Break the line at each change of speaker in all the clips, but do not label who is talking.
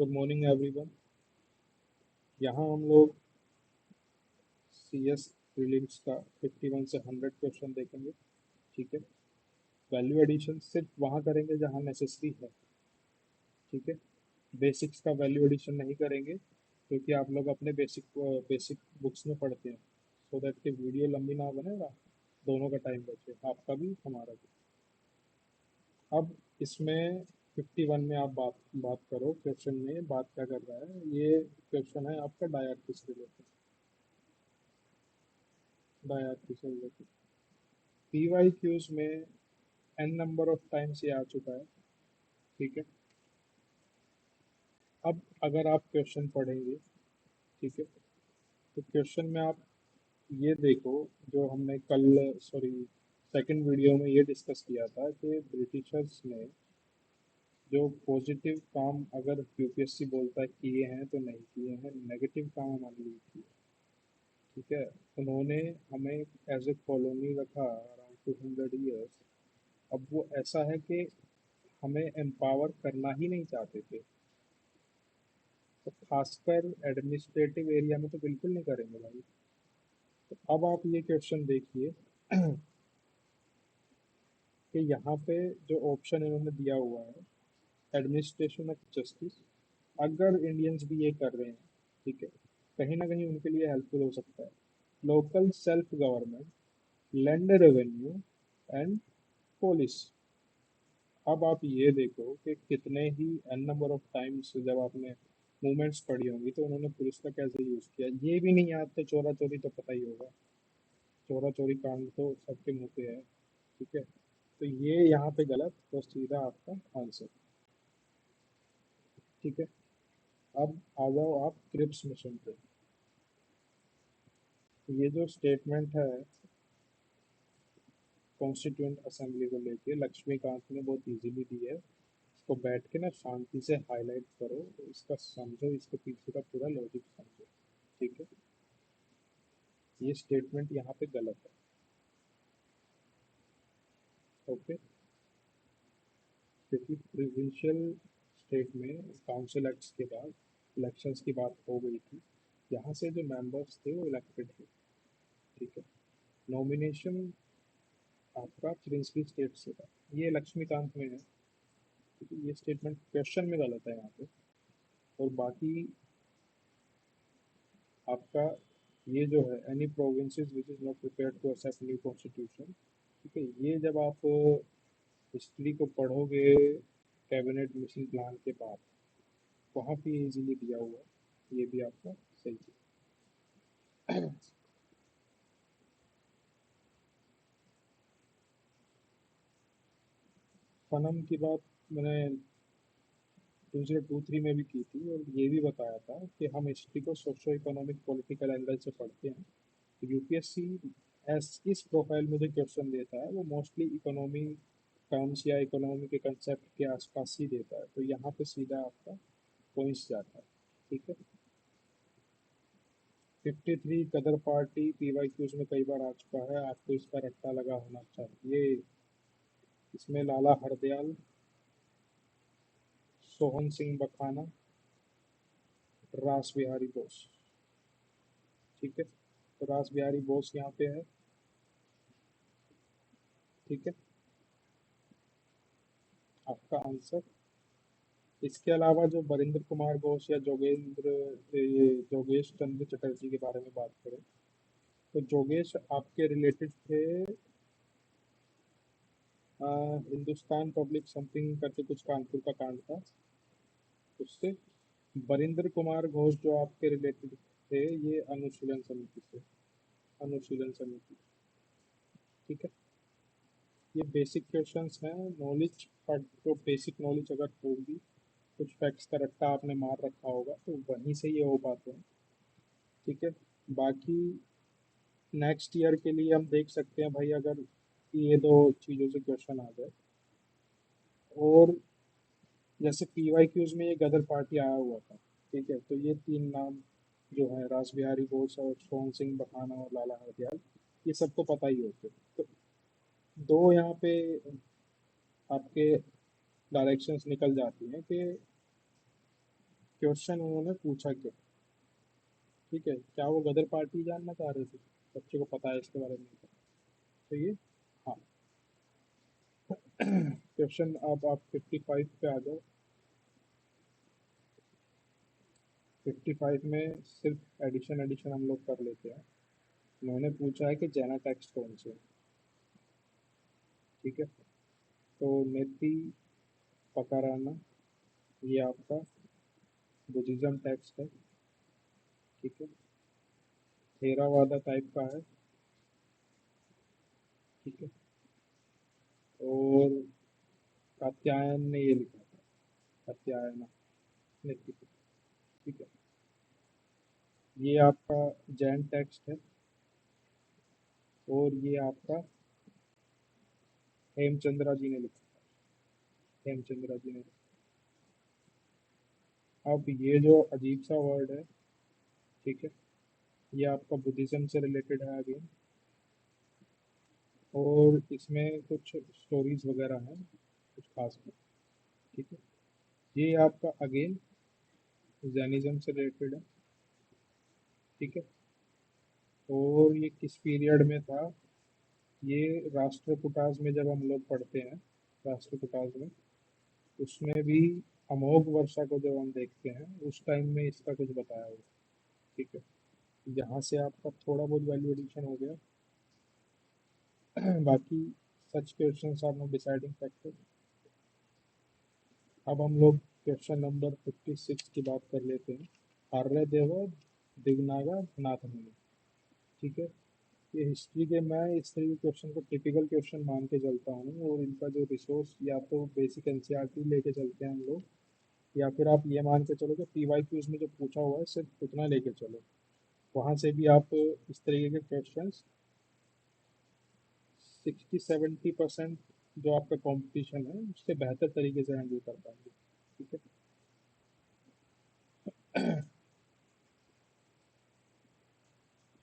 Good morning everyone. यहाँ हम लोग CS प्रीलिम्स का 51 से 100 क्वेश्चन देखेंगे। ठीक है। वैल्यू एडिशन सिर्फ वहाँ करेंगे जहाँ नेसेसरी है। ठीक है। बेसिक्स का वैल्यू एडिशन नहीं करेंगे क्योंकि आप लोग अपने बेसिक बुक्स में पढ़ते हैं, सो दैट कि वीडियो लंबी ना बनेगा, दोनों का टाइम बचे, आपका भी हमारा भी। अब इसमें 51 में आप बात बात करो। क्वेश्चन में बात क्या कर रहा है, ये क्वेश्चन है आपका directrix related. Directrix related PYQs में n नंबर ऑफ टाइम्स ये आ चुका है। ठीक है। अब अगर आप क्वेश्चन पढ़ेंगे, ठीक है, तो क्वेश्चन में आप ये देखो, जो हमने कल सॉरी सेकंड वीडियो में ये डिस्कस किया था कि ब्रिटिशर्स ने जो पॉजिटिव काम अगर यूपीएससी बोलता है किए हैं तो नहीं किए हैं, नेगेटिव काम हमारे लिए किए। ठीक है। उन्होंने हमें एज ए कॉलोनी रखा अराउंड 200 ईयर्स। अब वो ऐसा है कि हमें एम्पावर करना ही नहीं चाहते थे, तो खासकर एडमिनिस्ट्रेटिव एरिया में तो बिल्कुल नहीं करेंगे भाई। तो अब आप ये क्वेश्चन देखिए कि यहाँ पे जो ऑप्शन इन्होंने दिया हुआ है, एडमिनिस्ट्रेशन ऑफ जस्टिस, अगर इंडियंस भी ये कर रहे हैं, ठीक है, कहीं ना कहीं उनके लिए हेल्पफुल हो सकता है। Local self government, land revenue and police. अब आप ये देखो कि कितने ही एन नंबर ऑफ टाइम्स जब आपने मूवमेंट्स पढ़ी होंगी तो उन्होंने पुलिस का कैसे यूज किया, ये भी नहीं याद तो चोरा चोरी तो पता ही होगा। चोरा चोरी कांड तो सबके मुंह पे है। ठीक है। तो ये यहाँ पे गलत, तो सीधा आपका आंसर। ठीक है। अब आ जाओ आप क्रिप्स मिशन पे। ये जो स्टेटमेंट है कॉन्स्टिट्यूएंट असेंबली को लेके, लक्ष्मीकांत ने बहुत इजीली दी है। इसको बैठ के ना शांति से हाईलाइट करो, इसका समझो, इसके पीछे का पूरा लॉजिक समझो। ठीक है। ये स्टेटमेंट यहाँ पे गलत है। ओके। क्योंकि प्रोविंशियल स्टेट में काउंसिल एक्ट्स के बाद इलेक्शंस की बात हो गई थी, यहाँ से जो मेंबर्स थे वो इलेक्टेड थे। ठीक है। नॉमिनेशन आपका प्रिंसली स्टेट से था, ये लक्ष्मीकांत में है। क्योंकि ये स्टेटमेंट क्वेश्चन में गलत है यहाँ पे। और बाकी आपका ये जो है, any provinces which is not prepared to accept new constitution, ठीक है, ये जब आप हिस्ट्री को पढ़ोगे कैबिनेट मिशन प्लान के बाद, वहाँ पे इजीली दिया हुआ है, ये भी आपका सही है। फनम की बात मैंने दूसरे 2-3 में भी की थी, और ये भी बताया था कि हम हिस्ट्री को सोशो इकोनॉमिक पॉलिटिकल एंगल से पढ़ते हैं। तो यूपीएससी एस इस प्रोफाइल में जो क्वेश्चन देता है वो मोस्टली इकोनॉमी टर्म्स या इकोनॉमी के कंसेप्ट के आसपास ही देता है, तो यहाँ पे सीधा आपका पॉइंट्स जाता है। ठीक है। 53 गदर पार्टी PYQs में कई बार आ चुका है, आपको इसका रट्टा लगा होना चाहिए। इसमें लाला हरदयाल, सोहन सिंह बखाना, रास बिहारी बोस। ठीक है। तो रास बिहारी बोस यहाँ पे है। ठीक है, आपका आंसर। इसके अलावा जो बरिंद्र कुमार घोष या ये जोगेश चंद्र चटर्जी के बारे में बात करें, तो जोगेश आपके रिलेटेड थे हिंदुस्तान पब्लिक समथिंग करके कुछ कानपुर का कांड था उससे। बरिंद्र कुमार घोष जो आपके रिलेटेड थे, ये अनुशीलन समिति से, अनुशीलन समिति। ठीक है। ये बेसिक क्वेश्चंस हैं, नॉलेज का जो बेसिक नॉलेज अगर होगी, कुछ फैक्ट्स का रट्टा आपने मार रखा होगा, तो वहीं से ये हो पाते हैं। ठीक है। बाकी नेक्स्ट ईयर के लिए हम देख सकते हैं भाई, अगर ये दो चीज़ों से क्वेश्चन आ जाए, और जैसे PYQs में ये गदर पार्टी आया हुआ था, ठीक है, तो ये तीन नाम जो है, रास बिहारी बोस और सोहन सिंह बखाना और लाला हरदयाल, ये सबको पता ही होते। तो दो यहाँ पे आपके डायरेक्शंस निकल जाती हैं कि क्वेश्चन उन्होंने पूछा क्यों, ठीक है, क्या वो गदर पार्टी जानना चाह रहे थे, बच्चे को पता है इसके बारे में, तो ये, हाँ। क्वेश्चन अब आप 55 पे आ जाओ। 55 में सिर्फ एडिशन एडिशन हम लोग कर लेते हैं। उन्होंने पूछा है कि जैना टेक्स्ट कौन से हैं, ठीक है, तो नेति पकाराना ये आपका बुद्धिज्म टेक्स्ट है, ठीक है, थेरावादा टाइप का है, ठीक है, और कात्यायन ने ये लिखा था, कात्यायना नेति, ठीक है, ये आपका जैन टेक्स्ट है, और ये आपका हेमचंद्रा जी ने लिखा, हेमचंद्रा जी ने। अब ये जो अजीब सा वर्ड है, ठीक है, ये आपका बुद्धिज्म से रिलेटेड है अगेन, और इसमें कुछ स्टोरीज वगैरह हैं कुछ खास में, ठीक है, ये आपका अगेन जैनिज्म से रिलेटेड है, ठीक है, और ये किस पीरियड में था, ये राष्ट्रकूटाज में जब हम लोग पढ़ते हैं, राष्ट्रकूटाज में, उसमें भी अमोघ वर्षा को जब हम देखते हैं उस टाइम में इसका कुछ बताया हुआ है, ठीक है, यहाँ से आपका थोड़ा बहुत वैल्यू एडिशन हो गया। बाकी such questions are not deciding factor. अब हम लोग क्वेश्चन नंबर 56 की बात कर लेते हैं। आर्यदेव दिगनागा नाथ मुनि, ठीक है, ये हिस्ट्री के, मैं इस तरह के क्वेश्चन को टिपिकल क्वेश्चन मान के चलता हूँ, और इनका जो रिसोर्स या तो बेसिक एनसीईआरटी लेके चलते हैं हम लोग, या फिर आप ये मान के चलो कि पीवाई क्यूज में जो पूछा हुआ है सिर्फ उतना लेके चलो, वहाँ से भी आप इस तरीके के क्वेश्चंस 60-70% जो आपका कंपटीशन है उससे बेहतर तरीके से हैंडल कर पाएंगे, ठीक है।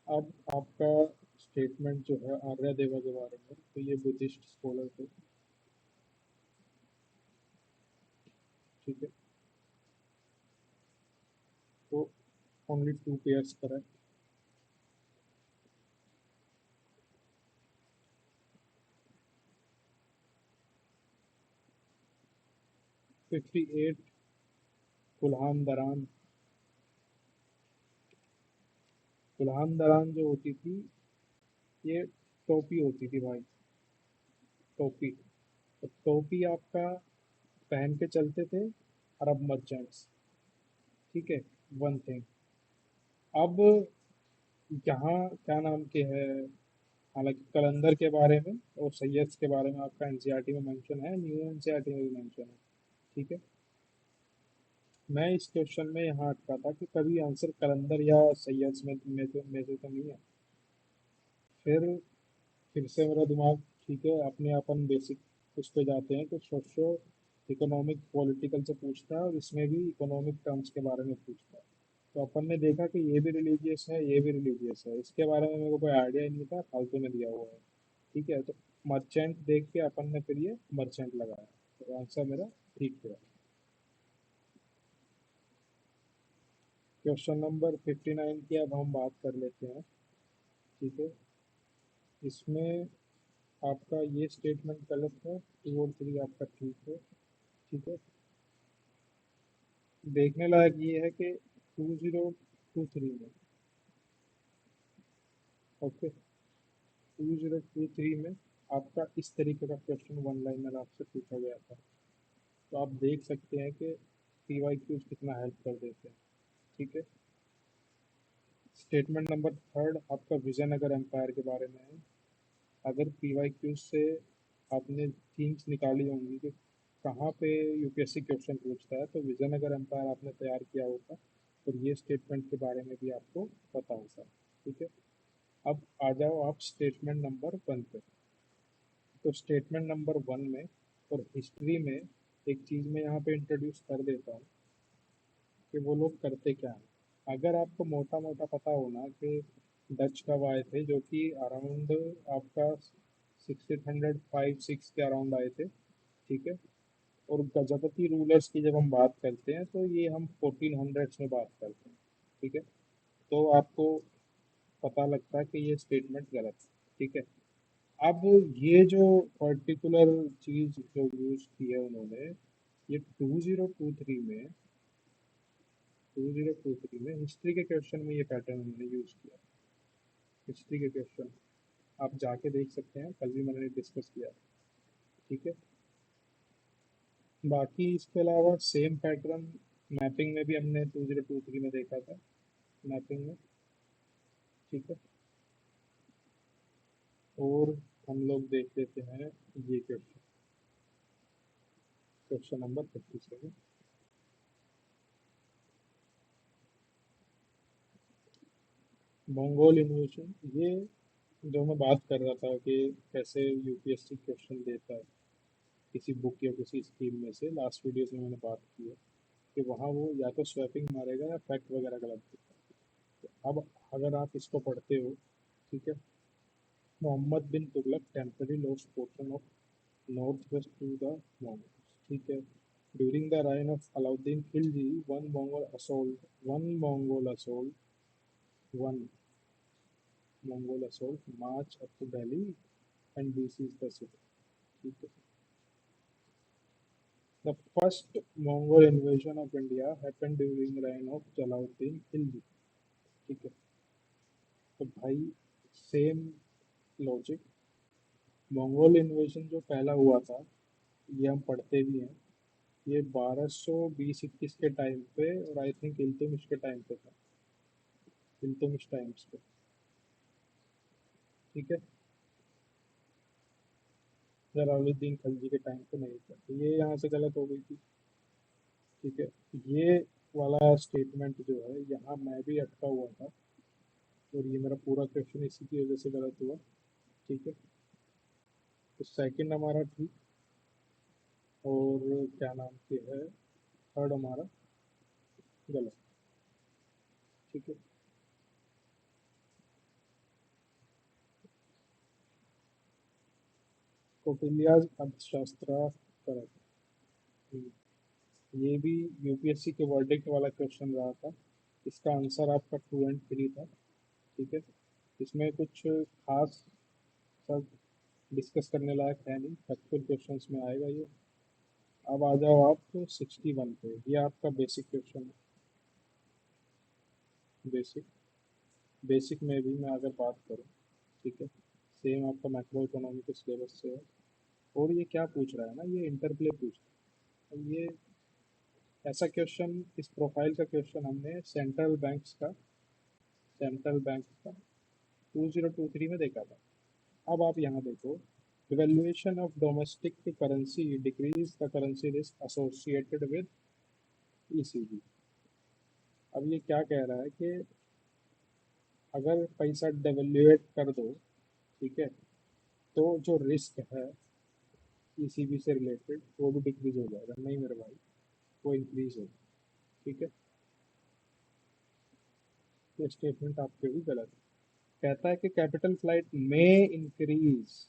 अब आपका स्टेटमेंट जो है आर्या देवा के बारे में, तो ये बुद्धिस्ट स्कॉलर थे, ठीक है, तो ओनली 2 पेयर्स करेक्ट। 58 कुल्हान दरान, कुल्हान दरान जो होती थी, ये टोपी होती थी भाई, टोपी, तो टोपी आपका पहन के चलते थे अरब मर्चेंट्स, ठीक है, वन थिंग। अब यहाँ क्या नाम के है, हालांकि कलंदर के बारे में और सैयद के बारे में आपका एनसीईआरटी में मेंशन है, न्यू एनसीईआरटी में भी मेंशन है, ठीक है, मैं इस क्वेश्चन में यहाँ अटका था कि कभी आंसर कलंदर या सैयद में से तो नहीं है। फिर से मेरा दिमाग, ठीक है, अपने अपन बेसिक उस पे जाते हैं कि सोशो इकोनॉमिक पॉलिटिकल से पूछता है, और इसमें भी इकोनॉमिक टर्म्स के बारे में पूछता है, तो अपन ने देखा कि ये भी रिलीजियस है, ये भी रिलीजियस है, इसके बारे में मेरे को कोई आइडिया ही नहीं था, फालतू में दिया हुआ है, ठीक है, तो मर्चेंट देख के अपन ने फिर ये मर्चेंट लगाया, तो आंसर मेरा ठीक है। क्वेश्चन नंबर 59 की अब हम बात कर लेते हैं, ठीक है, इसमें आपका ये स्टेटमेंट गलत है, 2 और 3 आपका ठीक है, ठीक है, देखने लायक ये है कि 2023 में, ओके, 2023 में आपका इस तरीके का क्वेश्चन वन लाइनर आपसे पूछा गया था, तो आप देख सकते हैं कि पीवाई क्यूज कितना हेल्प कर देते हैं, ठीक है। स्टेटमेंट नंबर थर्ड आपका विजयनगर एम्पायर के बारे में है। अगर पीवाई क्यूज से आपने थीम्स निकाली होंगी कि कहाँ पे यूपीएससी क्वेश्चन पूछता है, तो विजयनगर एम्पायर आपने तैयार किया होगा, और ये स्टेटमेंट के बारे में भी आपको पता होगा, ठीक है। अब आ जाओ आप स्टेटमेंट नंबर 1 पे। तो स्टेटमेंट नंबर 1 में और हिस्ट्री में एक चीज़ मैं यहाँ पे इंट्रोड्यूस कर देता हूँ कि वो लोग करते क्या हैं। अगर आपको मोटा मोटा पता होना कि डच कब आए थे, जो कि अराउंड आपका 1605-6 के अराउंड आए थे, ठीक है, और गजपति रूलर्स की जब हम बात करते हैं तो ये हम 1400s में बात करते हैं। ठीक है, तो आपको पता लगता है कि ये स्टेटमेंट गलत है। ठीक है, अब ये जो पर्टिकुलर चीज जो यूज की है उन्होंने, ये 2023 में हिस्ट्री के क्वेश्चन में ये पैटर्न उन्होंने यूज किया। हिस्ट्री के क्वेश्चन आप जाके देख सकते हैं, कल भी मैंने डिस्कस किया। ठीक है, बाकी इसके अलावा सेम पैटर्न मैपिंग में भी हमने 2023 में देखा था, मैपिंग में। ठीक है, और हम लोग देख लेते हैं ये क्वेश्चन, क्वेश्चन नंबर 57। मंगोल इन्वेशन, ये जो मैं बात कर रहा था कि कैसे यूपीएससी क्वेश्चन देता है किसी बुक या किसी स्कीम में से, लास्ट वीडियो में मैंने बात की है कि वहाँ वो या तो स्वैपिंग मारेगा या फैक्ट वगैरह गलत देता है। तो अब अगर आप इसको पढ़ते हो, ठीक है, Mohammad bin Tughlaq temporary lost portion of north west to the Mongols। ठीक है, during the reign of Alauddin Khilji one Mongol assault march up to Delhi and besieged the city। ठीक है, the first Mongol invasion of India happened during reign of Jalaluddin Khilji। ठीक है, तो भाई same logic, Mongol invasion जो पहला हुआ था ये हम पढ़ते भी हैं, ये 1220-21 के टाइम पे, और आई थिंक इल्तुतमिश के टाइम पे था, इल्तुतमिश टाइम्स पे। ठीक है, जलालुद्दीन खिलजी के टाइम पे नहीं था, तो ये यहाँ से गलत हो गई थी। ठीक है, ये वाला स्टेटमेंट जो है यहाँ मैं भी अटका हुआ था, और ये मेरा पूरा क्वेश्चन इसी की वजह से गलत हुआ। ठीक है, तो सेकंड हमारा ठीक, और क्या नाम के है, थर्ड हमारा गलत। ठीक है, कौटिल्याज अर्थशास्त्र करेक्ट। ये भी यूपीएससी के वर्डिक्ट वाला क्वेश्चन रहा था, इसका आंसर आपका 2 and 3 था। ठीक है, इसमें कुछ खास सब डिस्कस करने लायक है नहीं, फैक्चुअल क्वेश्चंस में आएगा ये। अब आ जाओ आप 61 पे, ये आपका बेसिक क्वेश्चन है। बेसिक बेसिक में भी मैं अगर बात करूँ, ठीक है, सेम आपका मैक्रो इकोनॉमी के सिलेबस से है, और ये क्या पूछ रहा है ना, ये इंटरप्ले पूछ रहा है। अब ये ऐसा क्वेश्चन, इस प्रोफाइल का क्वेश्चन हमने सेंट्रल बैंक का 2023 में देखा था। अब आप यहाँ देखो, devaluation of domestic currency decrease the currency risk associated with ECB। अब ये क्या कह रहा है कि अगर पैसा डेवल्यूएट कर दो, ठीक है, तो जो रिस्क है ईसीबी से रिलेटेड वो भी डिक्रीज हो जाएगा। नहीं मेरे भाई, वो इंक्रीज होगा। ठीक है, ये स्टेटमेंट आपके भी गलत है। कहता है कि कैपिटल फ्लाइट में इंक्रीज,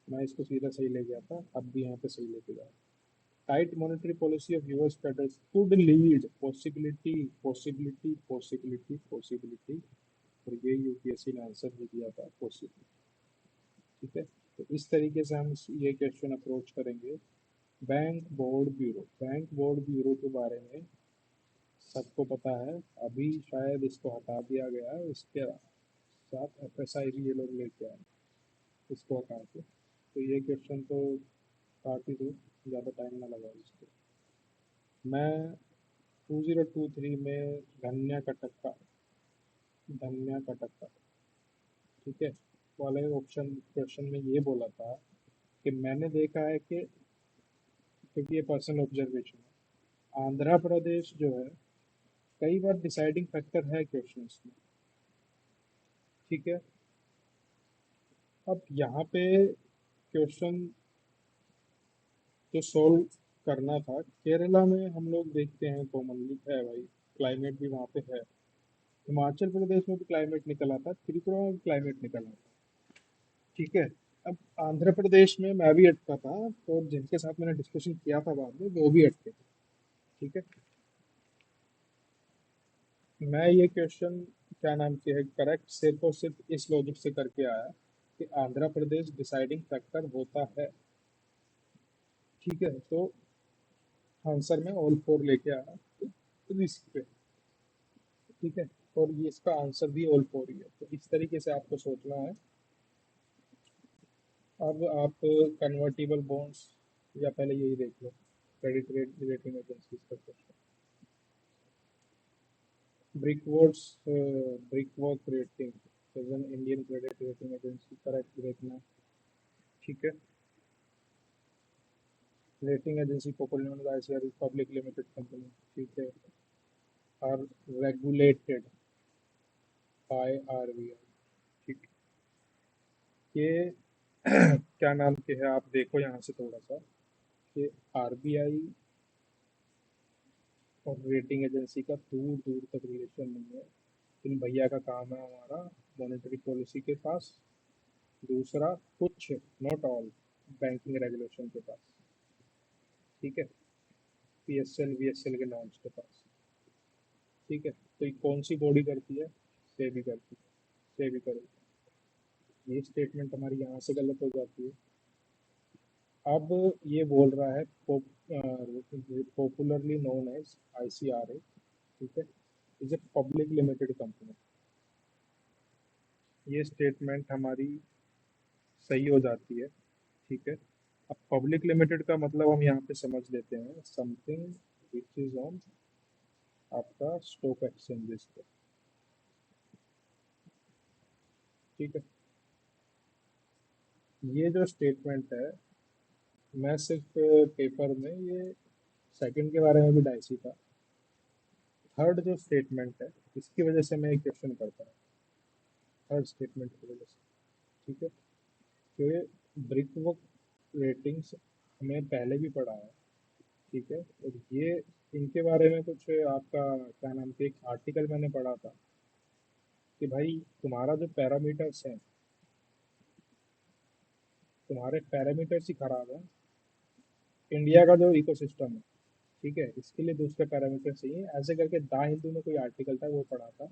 मैं इसको सीधा सही ले गया था, अब भी यहाँ पे सही लेके जा रहा हूँ। Tight monetary policy of US federal could lead possibility, और ये यूपीएससी ने आंसर भी दिया था, पॉसिबिलिटी। ठीक है, तो इस तरीके से हम ये क्वेश्चन अप्रोच करेंगे। बैंक बोर्ड ब्यूरो के बारे में सबको पता है, अभी शायद इसको हटा दिया गया है, इसके साथ एफएसआई भी ये लोग लेके आए, इसको हटा के। तो ये क्वेश्चन तो काट ही दो, ज़्यादा टाइम ना लगाओ इसको। मैं 2023 में धन्या कटक्का, ठीक है, वाले ऑप्शन क्वेश्चन में ये बोला था कि मैंने देखा है कि, क्योंकि ये पर्सनल ऑब्जर्वेशन है, आंध्र प्रदेश जो है कई बार डिसाइडिंग फैक्टर है क्वेश्चन में। ठीक है, अब यहाँ पे क्वेश्चन जो सोल्व करना था, केरला में हम लोग देखते हैं कॉमनली है भाई, क्लाइमेट भी वहाँ पे है। हिमाचल प्रदेश में भी क्लाइमेट निकला था, त्रिपुरा में भी क्लाइमेट निकला था। ठीक है, अब आंध्र प्रदेश में मैं भी अटका था, तो जिनके साथ मैंने डिस्कशन किया था बाद में वो भी अटके थे। ठीक है। मैं ये क्वेश्चन क्या नाम की है करेक्ट सिर्फ और सिर्फ इस लॉजिक से करके आया कि आंध्र प्रदेश डिसाइडिंग फैक्टर होता है। ठीक है, तो आंसर में ऑल फोर लेके आया रिस्क पे। ठीक है, और ये इसका आंसर भी ऑल फोर ही है, तो इस तरीके से आपको सोचना है। अब आप कन्वर्टिबल बॉन्ड्स या पहले यही देख लो, क्रेडिट रेटिंग एजेंसीज का question. Brickworks Brickwork rating is an Indian credit rating agency, correct देखना। ठीक है। Rating agency popular known as ICR public limited company. ठीक है। Are regulated by RBI. ठीक। ये क्या नाम के है, आप देखो यहाँ से थोड़ा सा कि आरबीआई और रेटिंग एजेंसी का दूर दूर तक रिलेशन नहीं है। इन भैया का काम है हमारा मॉनेटरी पॉलिसी के पास, दूसरा कुछ नॉट ऑल बैंकिंग रेगुलेशन के पास। ठीक है, पीएसएल वीएसएल के नॉर्म्स के पास। ठीक है, तो ये कौन सी बॉडी करती है? सेबी करती है, सेबी करेगी। ये स्टेटमेंट हमारी यहाँ से गलत हो जाती है। अब ये बोल रहा है पॉपुलरली नोन एज आईसीआरए। ठीक है, is a public limited company. ये स्टेटमेंट हमारी सही हो जाती है। ठीक है। अब पब्लिक लिमिटेड का मतलब हम यहाँ पे समझ लेते हैं समथिंग विच इज ऑन आपका स्टॉक एक्सचेंजेस पे। ठीक है, ये जो स्टेटमेंट है, मैं सिर्फ पेपर में ये सेकंड के बारे में भी डाइसी था, थर्ड जो स्टेटमेंट है इसकी वजह से मैं एक क्वेश्चन करता हूँ, थर्ड स्टेटमेंट की वजह से। ठीक है, क्योंकि ब्रिक बुक रेटिंग्स हमें पहले भी पढ़ा है। ठीक है, और ये इनके बारे में कुछ आपका क्या नाम था, एक आर्टिकल मैंने पढ़ा था कि भाई तुम्हारा जो पैरामीटर्स हैं, तुम्हारे पैरामीटर्स ही खराब है। इंडिया का जो इकोसिस्टम है, ठीक है, इसके लिए दूसरे पैरामीटर चाहिए, ऐसे करके दा हिंदू में कोई आर्टिकल था वो पढ़ा था।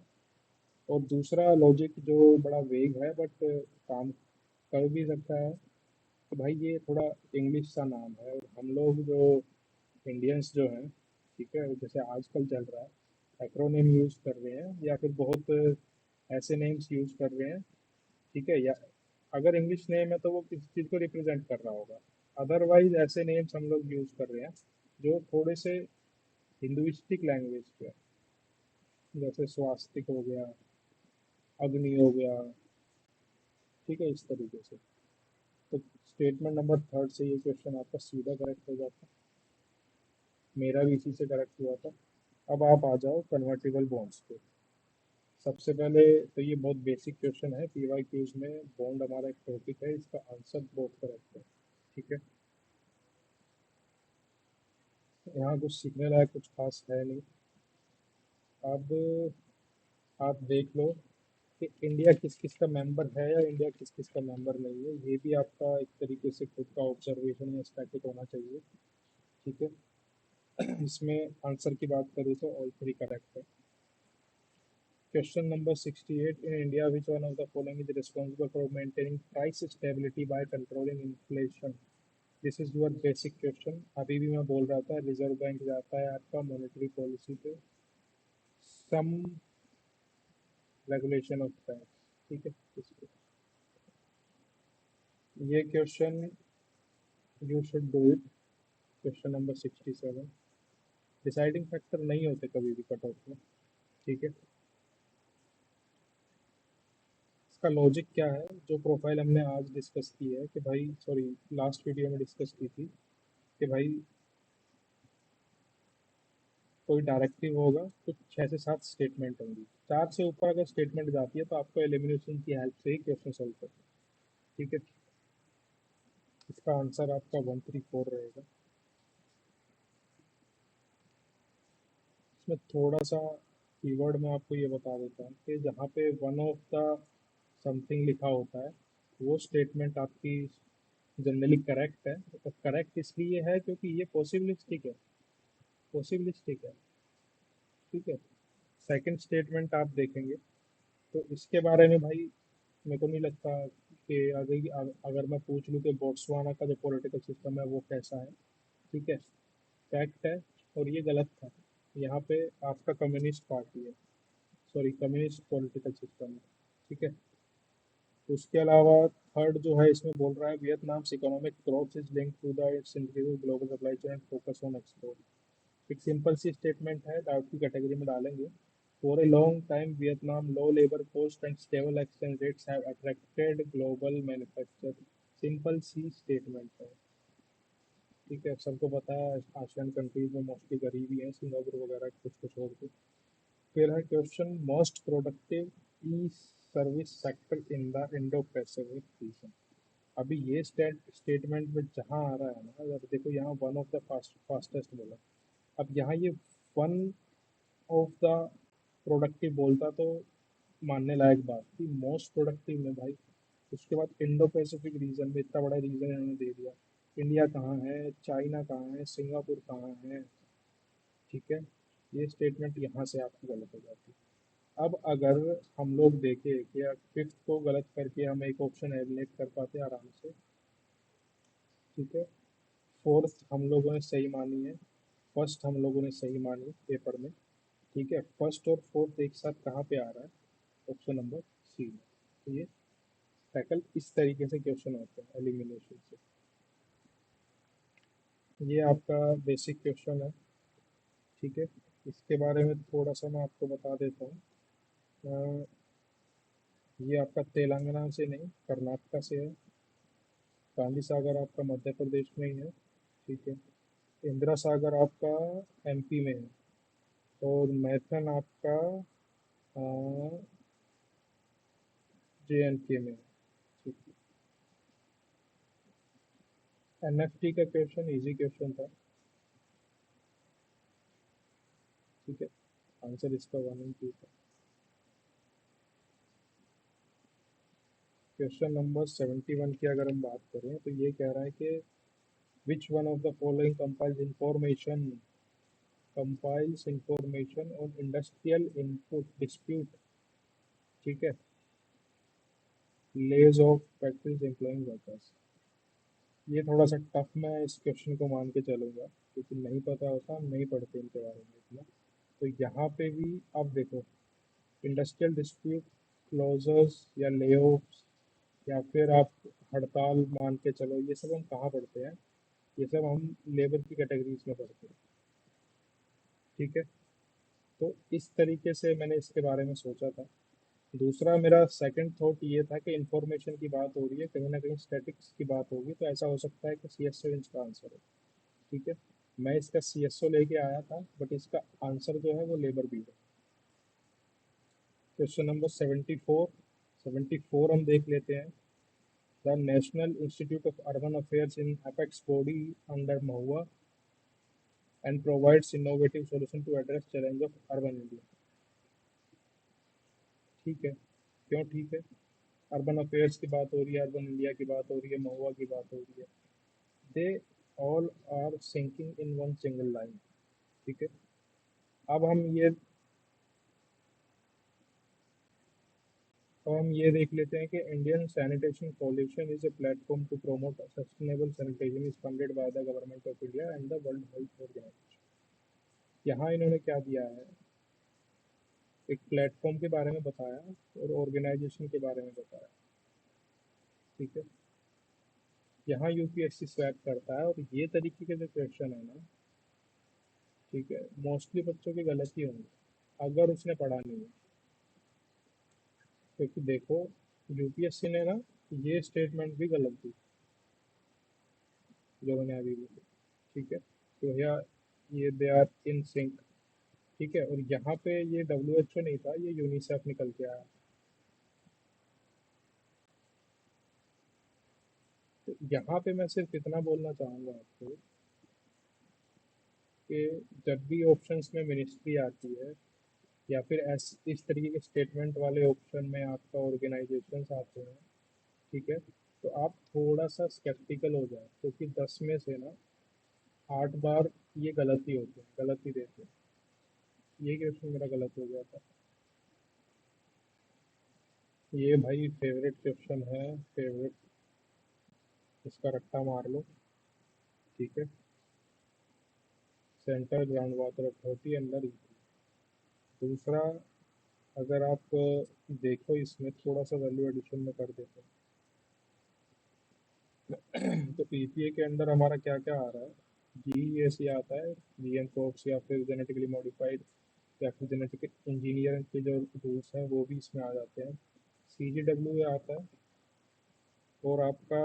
और दूसरा लॉजिक जो बड़ा वेग है बट काम कर भी सकता है, तो भाई ये थोड़ा इंग्लिश सा नाम है, और हम लोग जो इंडियंस जो हैं, ठीक है, जैसे आजकल चल रहा है एक्रोनिम यूज़ कर रहे हैं या फिर बहुत ऐसे नेम्स यूज़ कर रहे हैं। ठीक है, या अगर इंग्लिश नेम है तो वो किस चीज़ को रिप्रेजेंट कर रहा होगा, अदरवाइज ऐसे नेम्स हम लोग यूज़ कर रहे हैं जो थोड़े से हिंदुइस्टिक लैंग्वेज पे है, जैसे स्वास्तिक हो गया, अग्नि हो गया। ठीक है, इस तरीके से। तो स्टेटमेंट नंबर थर्ड से ये क्वेश्चन आपका सीधा करेक्ट हो जाता। मेरा भी इसी से करेक्ट हुआ था। अब आप आ जाओ कन्वर्टेबल बॉन्ड्स पे। सबसे पहले तो ये बहुत बेसिक क्वेश्चन है, पीवाई क्यूज में बॉन्ड हमारा एक टॉपिक है, इसका आंसर बहुत करेक्ट है। ठीक है, यहाँ कुछ सीखने लायक कुछ खास है नहीं। अब आप देख लो कि इंडिया किस किस का मेंबर है या इंडिया किस किस का मेंबर नहीं है, ये भी आपका एक तरीके से खुद का ऑब्जर्वेशन या स्टैटिक होना चाहिए। ठीक है, इसमें आंसर की बात करूँ तो ऑल थ्री करेक्ट है। Question number 68. In India, which one of the following is responsible for maintaining price stability by controlling inflation? This is your basic question. अभी भी मैं बोल रहा था रिजर्व बैंक जाता है आपका मॉनेटरी पॉलिसी पे, सम रेगुलेशन ऑफ बैंक। ठीक है, इसको ये question you should do it. Question number 67। Deciding factor नहीं होते कभी भी कट ऑफ में। ठीक है, इसका लॉजिक क्या है, जो प्रोफाइल हमने आज डिस्कस की है कि भाई, सॉरी लास्ट वीडियो में डिस्कस की थी कि भाई कोई डायरेक्टिव होगा, कुछ 6 से 7 स्टेटमेंट होंगी, 4 से ऊपर अगर स्टेटमेंट जाती है तो आपको एलिमिनेशन की हेल्प से ही क्वेश्चन सॉल्व करना है। ठीक है, इसका आंसर आपका 134 रहेगा। इसमें थोड़ा सा कीवर्ड में आपको ये बता देता हूँ कि जहाँ पे वन ऑफ द समथिंग लिखा होता है वो स्टेटमेंट आपकी जनरली करेक्ट है। तो करेक्ट इसलिए है क्योंकि ये पॉसिबिलिस्टिक है, पॉसिबिलिस्टिक है। ठीक है। सेकंड स्टेटमेंट आप देखेंगे तो इसके बारे में भाई मेरे को नहीं लगता कि अगर अगर मैं पूछ लूँ कि बोट्सवाना का जो पॉलिटिकल सिस्टम है वो कैसा है, ठीक है, फैक्ट है, और ये गलत था। यहाँ पे आपका कम्युनिस्ट पार्टी है, सॉरी कम्युनिस्ट पॉलिटिकल सिस्टम है। ठीक है। उसके अलावा थर्ड जो है इसमें बोल रहा है Vietnam's economic growth is linked to the its increasing global supply chain and focus on export. एक सिंपल सी स्टेटमेंट है, डाउट की कैटेगरी में डालेंगे। For a long time Vietnam low labour cost and stable exchange rates have attracted global manufacture. Simple सी statement है। ठीक है, सबको पता है आसियान कंट्रीज में मोस्टली गरीबी है, सिंगापुर वगैरह कुछ कुछ छोड़ के। फिर है question most productive E service sector in the Indo Pacific region. अभी ये स्टेटमेंट में जहाँ आ रहा है ना, अगर देखो यहाँ वन ऑफ द फास्टेस्ट बोला। अब यहाँ ये वन ऑफ द प्रोडक्टिव बोलता तो मानने लायक बात थी, मोस्ट प्रोडक्टिव में भाई। उसके बाद इंडो पैसिफिक रीजन में इतना बड़ा रीजन इन्होंने दे दिया। इंडिया कहाँ है, चाइना कहाँ है, सिंगापुर कहाँ है। ठीक है। ये स्टेटमेंट यहाँ से आपकी गलत हो जाती है। अब अगर हम लोग देखें कि फिफ्थ को गलत करके हम एक ऑप्शन एलिमिनेट कर पाते हैं आराम से। ठीक है। फोर्थ हम लोगों ने सही मानी है, फर्स्ट हम लोगों ने सही मानी पेपर में। ठीक है। फर्स्ट और फोर्थ एक साथ कहाँ पे आ रहा है, ऑप्शन नंबर सी में। तो ये टैकल इस तरीके से क्वेश्चन होते हैं एलिमिनेशन से। ये आपका बेसिक क्वेश्चन है। ठीक है। इसके बारे में थोड़ा सा मैं आपको बता देता हूँ। ये आपका तेलंगाना से नहीं, कर्नाटका से है। गांधी सागर आपका मध्य प्रदेश में ही है। ठीक है। इंदिरा सागर आपका एमपी में है। और मैथन आपका जेएनके में है। ठीक है। एनएफटी का क्वेश्चन इजी क्वेश्चन था। ठीक है। आंसर इसका 1 और 2 था। क्वेश्चन नंबर 71 की अगर हम बात करें तो ये कह रहा है कि which one of the following compiles information on industrial input dispute. ठीक है। लेज ऑफ फैक्ट्रीज एम्प्लॉइंग वर्कर्स। ये थोड़ा सा टफ, मैं इस क्वेश्चन को मान के चलूंगा क्योंकि नहीं पता होता, हम नहीं पढ़ते इनके बारे में इतना। तो यहाँ पे भी आप देखो, इंडस्ट्रियल डिस्प्यूट क्लोजर्स या लेऑफ्स या फिर आप हड़ताल मान के चलो, ये सब हम कहाँ पढ़ते हैं, ये सब हम लेबर की कैटेगरीज में पढ़ते हैं। ठीक है। तो इस तरीके से मैंने इसके बारे में सोचा था। दूसरा मेरा सेकंड थॉट ये था कि इंफॉर्मेशन की बात हो रही है, कहीं ना कहीं स्टैटिक्स की बात होगी, तो ऐसा हो सकता है कि सीएसओ इसका आंसर है। ठीक है। मैं इसका सीएसओ लेके आया था, बट इसका आंसर जो है वो लेबर भी है। क्वेश्चन नंबर 74, 74 हम देख लेते हैं। The National Institute of Urban Affairs in apex body under MoHUA and provides innovative solution to address challenge of urban India. ठीक है। क्यों ठीक है? अर्बन अफेयर्स की बात हो रही है, अर्बन इंडिया की बात हो रही है, महुआ की बात हो रही है। They all are sinking in one single line. ठीक है। अब हम ये अब हम ये देख लेते हैं कि इंडियन सैनिटेशन कोalition is a platform to promote sustainable sanitation is funded by the Government of India and the World Health Organization. यहाँ इन्होंने क्या दिया है, एक प्लेटफॉर्म के बारे में बताया और ऑर्गेनाइजेशन के बारे में बताया। ठीक है। यहाँ यूपीएससी स्वैप करता है, और ये तरीके के जो क्वेश्चन है ना, ठीक है, मोस्टली बच्चों की गलती होंगी अगर उसने पढ़ा नहीं है। क्योंकि देखो, यूपीएससी ने ना ये स्टेटमेंट भी गलत दी जो मैंने अभी बोली। ठीक है। तो यहाँ ये दे आर इन सिंक। ठीक है। और यहाँ पे ये डब्ल्यू नहीं था, ये यूनिसेफ निकल के आया। तो यहाँ पे मैं सिर्फ इतना बोलना चाहूँगा आपको कि जब भी ऑप्शंस में मिनिस्ट्री आती है या फिर इस तरीके के स्टेटमेंट वाले ऑप्शन में आपका ऑर्गेनाइजेशंस आते हैं, ठीक है, तो आप थोड़ा सा स्केप्टिकल हो जाए, क्योंकि 10 में से ना 8 बार ये गलती होती है, गलती देते हैं। ये क्वेश्चन मेरा गलत हो गया था। ये भाई फेवरेट क्वेश्चन है, फेवरेट, इसका रट्टा मार लो। ठीक है, centre ground water authority under. दूसरा, अगर आप देखो इसमें थोड़ा सा वैल्यू एडिशन में कर देते हैं तो ईपीए के अंदर हमारा क्या क्या आ रहा है, जीईएसी आता है, जीएम क्रॉप्स या फिर जेनेटिकली मॉडिफाइड या फिर जेनेटिक इंजीनियरिंग के जो रूल्स हैं वो भी इसमें आ जाते हैं। सीजीडब्ल्यू आता है, और आपका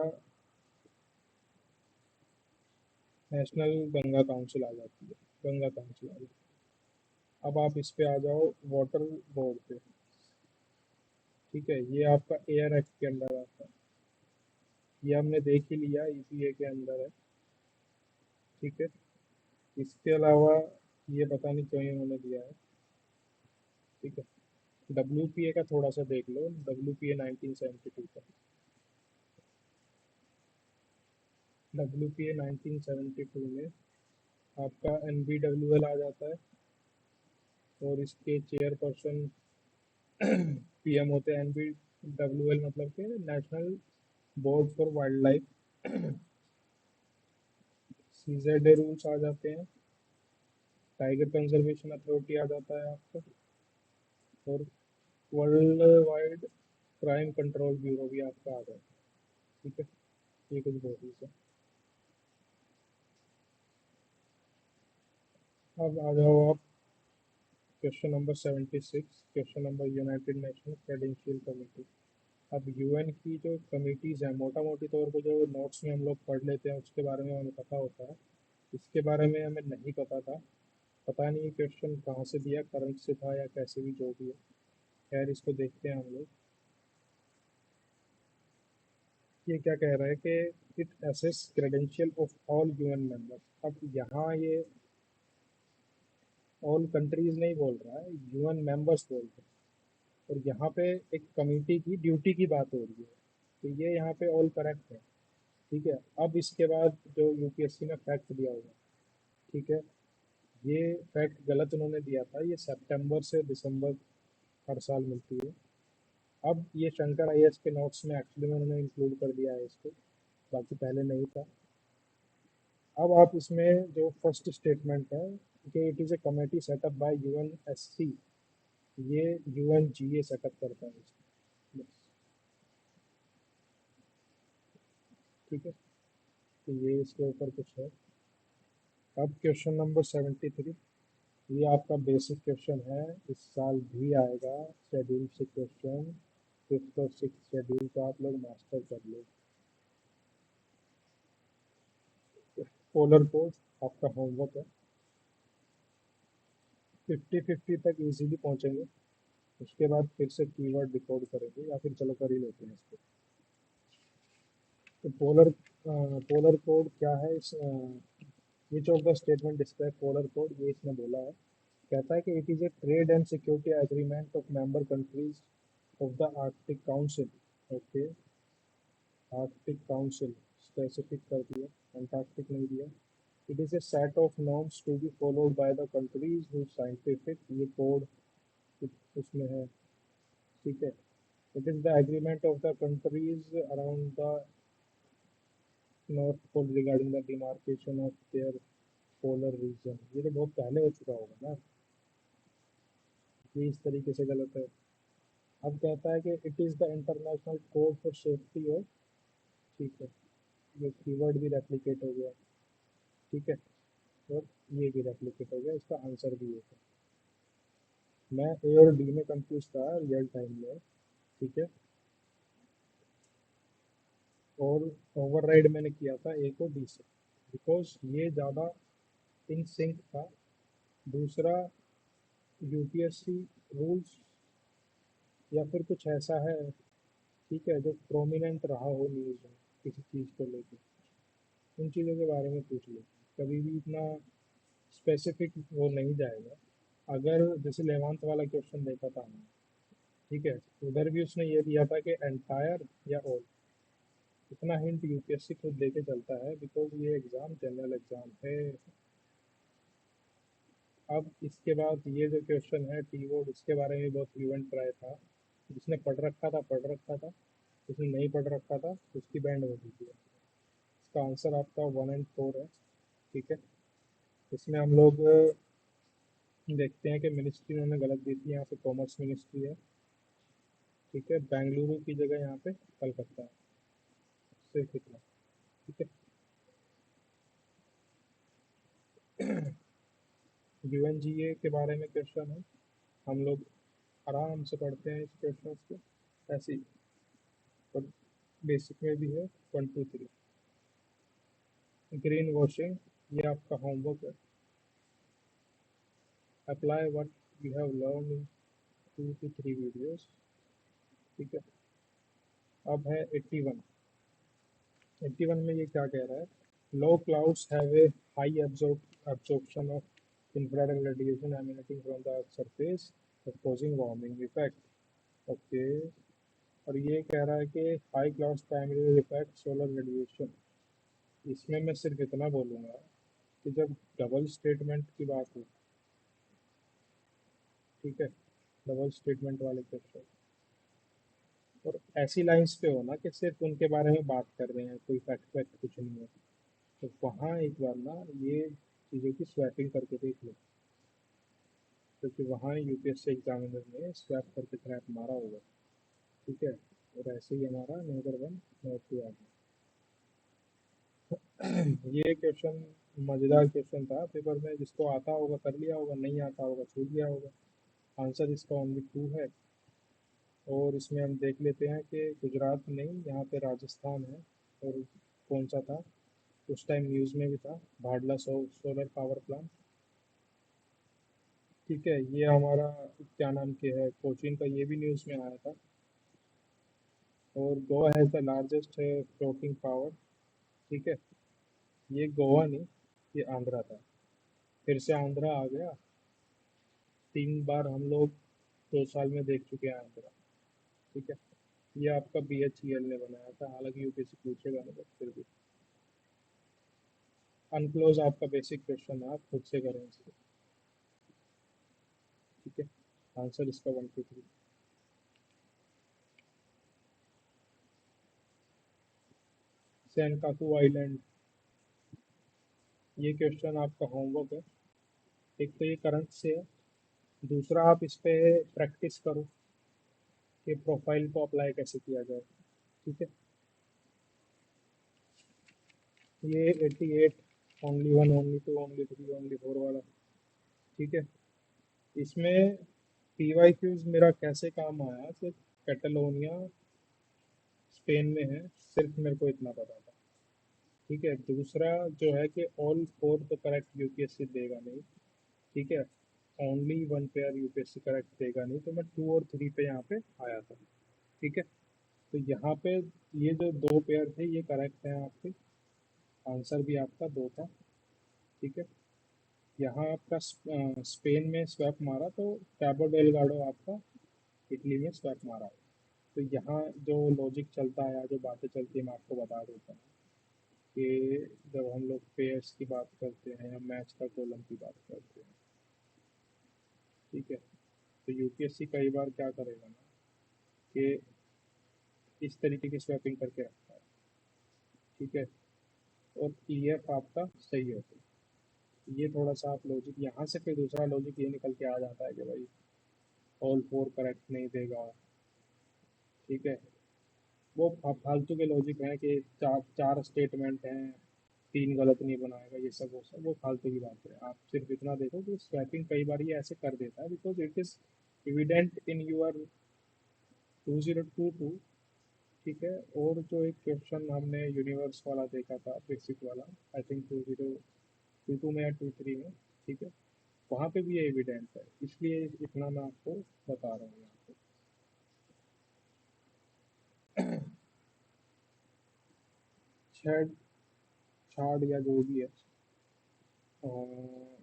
नेशनल गंगा काउंसिल आ जाती है, गंगा काउंसिल आ जाती है। अब आप इस पे आ जाओ वाटर बोर्ड पे। ठीक है, ये आपका एयर एक्ट के अंदर आता है, ये हमने देख ही लिया, ईपीए के अंदर है। ठीक है, इसके अलावा ये पता नहीं क्यों इन्होंने दिया है। ठीक है, डब्ल्यूपीए का थोड़ा सा देख लो, डब्ल्यूपीए 1972 का, डब्ल्यूपीए 1972 में आपका एनबीडब्ल्यूएल आ जाता है, और इसके चेयरपर्सन पीएम होते हैं। एनबीडब्ल्यूएल मतलब कि national board for wildlife. CZ rules आ जाते हैं, टाइगर कंजर्वेशन अथॉरिटी आ जाता है आपका, और world wide crime control bureau भी आपका आ जाता है। ठीक है, ये कुछ बॉडीज है। अब आ जाओ आप question number 76, question number United nation credential committee. अब यूएन की जो कमिटीज़ हैं, मोटा मोटी तौर पे जो नोट्स में हम लोग पढ़ लेते हैं उसके बारे में हमें पता होता है, इसके बारे में हमें नहीं पता था। पता नहीं ये क्वेश्चन कहाँ से दिया, करंट से था या कैसे भी, जो भी है। खैर, इसको देखते हैं हम लोग। ये क्या कह रहा है कि it assess credential of all UN members. अब यहाँ ये ऑल कंट्रीज नहीं बोल रहा है, यूएन मेंबर्स बोल रहे हैं, और यहाँ पे एक कमिटी की ड्यूटी की बात हो रही है, तो ये यहाँ पे ऑल करेक्ट है। ठीक है, अब इसके बाद जो यूपीएससी ने फैक्ट दिया होगा, ठीक है, ये फैक्ट गलत उन्होंने दिया था। ये सितंबर से दिसंबर हर साल मिलती है। अब ये शंकर आईएएस के नोट्स में एक्चुअली में उन्होंने इंक्लूड कर दिया है इसको, बाकी पहले नहीं था। अब आप इसमें जो फर्स्ट स्टेटमेंट है कि it is a committee set up by UNSC, ये यूएनजीए सेटअप करता है इसको। बस, ठीक है, तो ये इसके ऊपर कुछ है। अब क्वेश्चन नंबर 73, ये आपका बेसिक क्वेश्चन है, इस साल भी आएगा। शेड्यूल से क्वेश्चन, फिफ्थ और सिक्स शेड्यूल को आप लोग मास्टर कर लो। पोलर कोड आपका होमवर्क है, 50-50 तक इजीली पहुंचेंगे। उसके बाद फिर से कीवर्ड डिकोड करेंगे, या फिर चलो कर ही लेते हैं इसको। तो पोलर कोड क्या है, इस which of the statement describe polar code, ये इसने बोला है। कहता है कि it is a trade and security agreement of member countries of the Arctic council. Okay, Arctic council specific कर दिया, अंटार्कटिक नहीं दिया। It is a set of norms to be followed by the countries who scientific, ये code उसमें है। ठीक है, it is the agreement of the countries around the north pole regarding the demarcation of their polar region. ये तो बहुत पहले हो चुका होगा ना, ये इस तरीके से गलत है। अब कहता है कि it is the international code for safety of. ठीक है, ये कीवर्ड भी रेप्लिकेट हो गया। ठीक है, और ये भी रेप्लिकेट हो गया, इसका आंसर भी ये है। मैं ए और डी में कंफ्यूज था रियल टाइम में। ठीक है, और ओवरराइड मैंने किया था ए को डी से, बिकॉज ये ज़्यादा इन सिंक था। दूसरा, यूपीएससी रूल्स या फिर कुछ ऐसा है, ठीक है, जो प्रोमिनेंट रहा हो न्यूज़ में किसी चीज़ को लेकर, उन चीज़ों के बारे में पूछ लो। कभी भी इतना स्पेसिफिक वो नहीं जाएगा। अगर जैसे लेवंथ वाला क्वेश्चन देखा था हमने, ठीक है, उधर भी उसने ये दिया था कि एंटायर या ऑल, इतना हिंट यूपीएससी खुद देके चलता है, बिकॉज ये एग्ज़ाम जनरल एग्ज़ाम है। अब इसके बाद ये जो क्वेश्चन है टी बोर्ड, इसके बारे में बहुत इवेंट ट्राई था। जिसने पढ़ रखा था पढ़ रखा था, जिसने नहीं पढ़ रखा था उसकी बैंड हो चुकी है। इसका आंसर आपका 1 और 4 है। ठीक है, इसमें हम लोग देखते हैं कि मिनिस्ट्री उन्होंने गलत दी थी, यहाँ पे कॉमर्स मिनिस्ट्री है। ठीक है, बेंगलुरु की जगह यहाँ पे कलकत्ता है, सिर्फ इतना। ठीक है, यूएनजीए के बारे में क्वेश्चन है, हम लोग आराम से पढ़ते हैं इस क्वेश्चन को ऐसे ही, और बेसिक में भी है 1 2 3। ग्रीन वॉशिंग, ये आपका होमवर्क है। Apply what you have learn in 2 to 3 videos. ठीक है, अब है 81। 81 में ये क्या कह रहा है? Low clouds have a high absorption of infrared radiation emanating from the earth's surface causing warming effect। Okay, और ये कह रहा है कि high clouds primary reflect solar radiation. इसमें मैं सिर्फ इतना बोलूँगा कि जब डबल स्टेटमेंट की बात हो, ठीक है, डबल स्टेटमेंट वाले क्वेश्चन, और ऐसी लाइंस पे हो ना कि सिर्फ उनके बारे में बात कर रहे हैं, कोई फैक्ट फैक्ट कुछ नहीं है, तो वहाँ एक बार ना ये चीज़ों की स्वैपिंग करके देख लो, क्योंकि वहाँ यूपीएससी एग्जामिनर ने स्वैप करके क्रैप मारा होगा। ठीक है, और ऐसे ही हमारा नंबर 1 नंबर 2 आ गया। ये क्वेश्चन मज़ेदार क्वेश्चन था पेपर में, जिसको आता होगा कर लिया होगा, नहीं आता होगा छूट गया होगा। आंसर इसका ओनली 2 है। और इसमें हम देख लेते हैं कि गुजरात नहीं, यहाँ पे राजस्थान है। और कौन सा था, उस टाइम न्यूज़ में भी था, भाडला सोलर पावर प्लांट। ठीक है, ये हमारा क्या नाम के है, कोचीन का, ये भी न्यूज़ में आया था। और Goa has the largest floating power. ठीक है, ये गोवा नहीं, ये आंध्रा था। फिर से आंध्रा आ गया, 3 बार हम लोग 2 साल में देख चुके हैं आंध्रा। ठीक है, ये आपका BHEL ने बनाया था, हालांकि यूपीएससी पूछेगा नहीं, बट फिर भी अनक्लोज आपका बेसिक क्वेश्चन है, आप खुद से करें इसको। ठीक है, आंसर इसका 1 2 3। सेनकाकू आइलैंड, ये क्वेश्चन आपका होमवर्क है। एक तो ये करंट से है, दूसरा आप इस पे प्रैक्टिस करो कि प्रोफाइल को अप्लाई कैसे किया जाए। ठीक है, ये 88, ओनली 1 ओनली 2 ओनली 3 ओनली 4 वाला। ठीक है, इसमें PYQs मेरा कैसे काम आया, सिर्फ कैटलोनिया स्पेन में है, सिर्फ मेरे को इतना पता था। ठीक है, दूसरा जो है कि ऑल 4 तो करेक्ट यूपीएससी देगा नहीं। ठीक है, ओनली 1 पेयर यूपीएससी करेक्ट देगा नहीं, तो मैं 2 और 3 पे यहाँ पे आया था। ठीक है, तो यहाँ पे ये जो 2 पेयर थे ये करेक्ट हैं आपके, आंसर भी आपका 2 था। ठीक है, यहाँ आपका स्पेन में स्वैप मारा, तो कैबो डेलगाडो आपका इटली में स्वैप मारा है। तो यहाँ जो लॉजिक चलता है या जो बातें चलती है मैं आपको बता देता हूँ कि जब हम लोग पेयर्स की बात करते हैं या मैच का कॉलम की बात करते हैं, ठीक है, तो यूपीएससी कई बार क्या करेगा ना कि इस तरीके की स्वैपिंग करके रखता है। ठीक है, और EF आपका सही होता है। ये थोड़ा सा आप लॉजिक यहाँ से, फिर दूसरा लॉजिक ये निकल के आ जाता है कि भाई ऑल 4 करेक्ट नहीं देगा। ठीक है, वो फालतू के लॉजिक हैं कि चार चार स्टेटमेंट हैं, 3 गलत नहीं बनाएगा, ये सब वो फालतू की बात है। आप सिर्फ इतना देखो कि स्वैपिंग कई बार ये ऐसे कर देता है, because it is evident in year 2022। ठीक है, और जो एक क्वेश्चन हमने यूनिवर्स वाला देखा था, बेसिक वाला, आई थिंक 2022 में या 23 में। ठीक है, वहाँ पे भी ये एविडेंट है, इसलिए इतना मैं आपको बता रहा हूँ यहाँ पे। छेड़ छाड़ या जो भी है,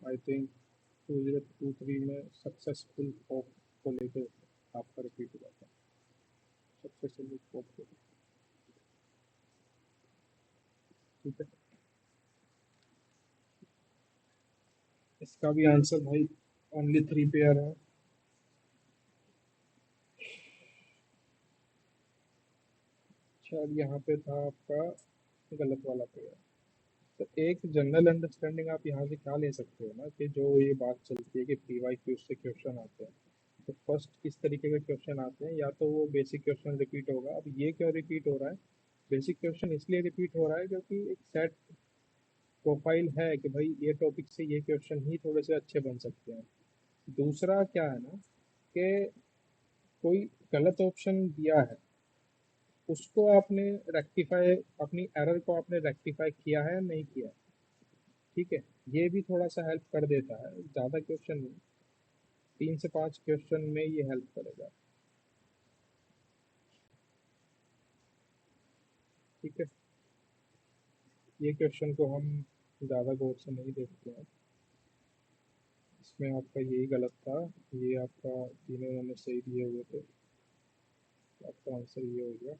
आई थिंक 2023 में सक्सेसफुल होप को लेकर आपका रिपीट हुआ था, सक्सेसफुल होप को। ठीक है, इसका भी आंसर भाई ओनली 3 पेयर है। अच्छा, अब यहाँ पे था आपका गलत वाला पेयर। तो एक जनरल अंडरस्टैंडिंग आप यहाँ से क्या ले सकते हो ना, कि जो ये बात चलती है कि PYQ से क्वेश्चन आते हैं, तो फर्स्ट किस तरीके के क्वेश्चन आते हैं, या तो वो बेसिक क्वेश्चन रिपीट होगा। अब ये क्यों रिपीट हो रहा है? बेसिक क्वेश्चन इसलिए रिपीट हो रहा है क्योंकि एक सेट प्रोफाइल है कि भाई ये टॉपिक से ये क्वेश्चन ही थोड़े से अच्छे बन सकते हैं। दूसरा क्या है ना, कि कोई गलत ऑप्शन दिया है, उसको आपने रेक्टिफाई, अपनी एरर को आपने रेक्टिफाई किया है या नहीं किया है। ठीक है, ये भी थोड़ा सा हेल्प कर देता है, ज़्यादा क्वेश्चन नहीं, 3 से 5 क्वेश्चन में ये हेल्प करेगा। ठीक है, ये क्वेश्चन को हम ज़्यादा गौर से नहीं देखते हैं, इसमें आपका यही गलत था। ये आपका तीनों मैंने सही दिए हुए थे, तो आपका आंसर ये हो गया।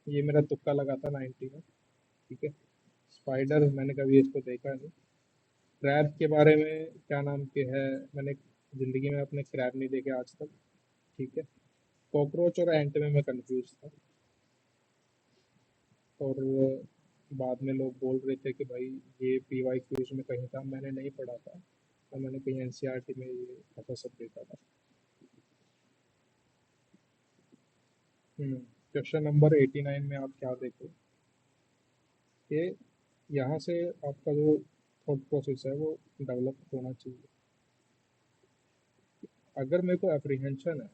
ये मेरा तुक्का लगा था 90 में। ठीक है, स्पाइडर मैंने कभी इसको देखा नहीं। क्रैब के बारे में क्या नाम के है, मैंने ज़िंदगी में अपने क्रैब नहीं देखे आज तक। ठीक है, कॉकरोच और एंट में मैं कंफ्यूज था, और बाद में लोग बोल रहे थे कि भाई ये PYQs में कहीं था, मैंने नहीं पढ़ा था, और मैंने कहीं NCERT में ये ऐसा सब देखा था। क्वेश्चन नंबर 89 में आप क्या देखो कि यहाँ से आपका जो थॉट प्रोसेस है वो डेवलप होना चाहिए। अगर मेरे को एप्रीहेंशन है,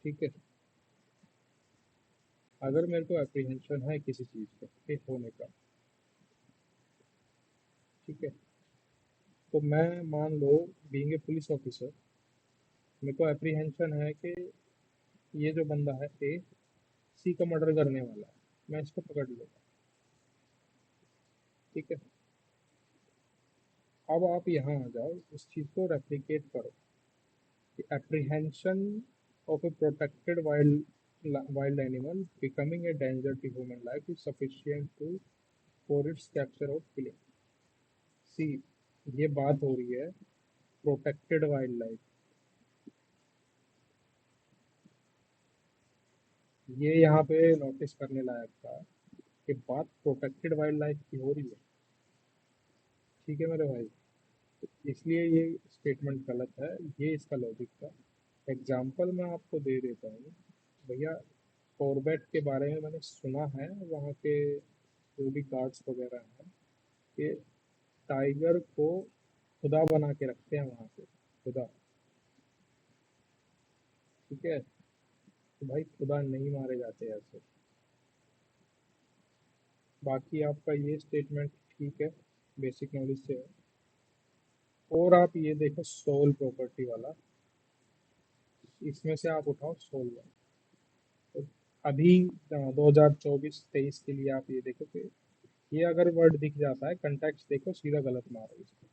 ठीक है, अगर मेरे को एप्रीहेंशन है किसी चीज़ का के होने का, ठीक है, तो मैं मान लो बीइंग ए पुलिस ऑफिसर, मेरे को एप्रीहेंशन है कि ये जो बंदा है ए सी का मर्डर करने वाला है, मैं इसको पकड़ लूँगा। ठीक है, अब आप यहाँ आ जाओ, इस चीज़ को रेप्लिकेट करो कि apprehension of a protected wild animal becoming a danger to human life is sufficient to for its capture और किलिंग। सी, ये बात हो रही है प्रोटेक्टेड वाइल्ड लाइफ, ये यहाँ पे नोटिस करने लायक था कि बात प्रोटेक्टेड वाइल्ड लाइफ की हो रही है। ठीक है मेरे भाई, इसलिए ये स्टेटमेंट गलत है, ये इसका लॉजिक था। एग्जाम्पल मैं आपको दे देता हूँ भैया। कॉर्बेट के बारे में मैंने सुना है, वहाँ के जो भी गार्ड्स वगैरह हैं, ये टाइगर को खुदा बना के रखते हैं वहाँ पे, खुदा। ठीक है, तो भाई खुदा नहीं मारे जाते ऐसे। बाकी आपका ये स्टेटमेंट ठीक है, बेसिक नॉलेज से है। और आप ये देखो सोल प्रॉपर्टी वाला, इसमें से आप उठाओ सोल वाला। तो अभी 2024-23 के लिए आप ये देखो कि ये अगर वर्ड दिख जाता है, कंटेक्स्ट देखो, सीधा गलत मारो इसको।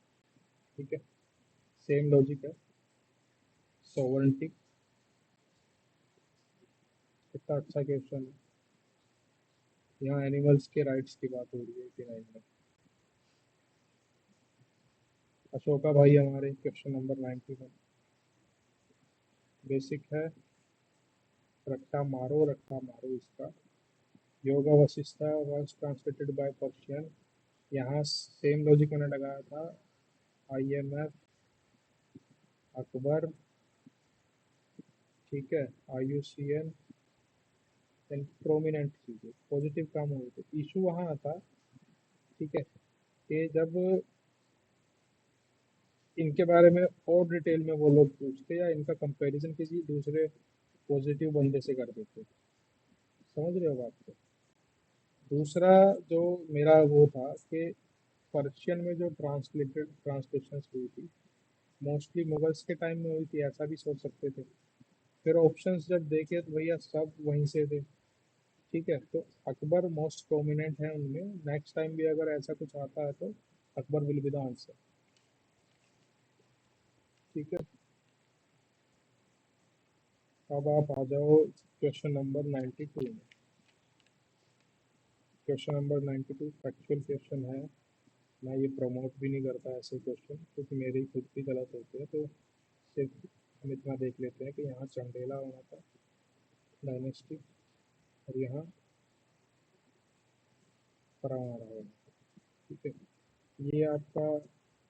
ठीक है, सेम लॉजिक है। सोवरेंटी, कितना अच्छा क्वेश्चन है। यहाँ एनिमल्स के राइट्स की बात हो रही है 89 में। अशोका भाई हमारे क्वेश्चन नंबर 91, बेसिक है, रट्टा मारो इसका। Yoga Vashishtha was translated bye Persian, यहाँ सेम लॉजिक मैंने लगाया था। IMF, अकबर, ठीक है, IUCN, प्रोमिनेंट चीज़ें पॉजिटिव काम हुए थे। इशू वहाँ आता, ठीक है, कि जब इनके बारे में और डिटेल में वो लोग पूछते या इनका कंपैरिजन किसी दूसरे पॉजिटिव बंदे से कर देते। समझ रहे हो बात को? दूसरा जो मेरा वो था कि पर्शियन में जो ट्रांसलेशन हुई थी, मोस्टली मुगल्स के टाइम में हुई थी, ऐसा भी सोच सकते थे। फिर ऑप्शंस जब देखे तो भैया सब वहीं से थे। ठीक है, तो अकबर मोस्ट प्रोमिनेंट है उनमें। नेक्स्ट टाइम भी अगर ऐसा कुछ आता है तो Akbar will be the answer. ठीक है, अब आप आ जाओ क्वेश्चन नंबर 92 में। क्वेश्चन नंबर 92 फैक्चुअल क्वेश्चन है। मैं ये प्रमोट भी नहीं करता ऐसे क्वेश्चन, क्योंकि मेरे ही खुद की गलत होते हैं। तो सिर्फ हम इतना देख लेते हैं कि यहाँ चंडेला होना था डायनेस्टी, और यहाँ परमारा होना था। ठीक है, ये आपका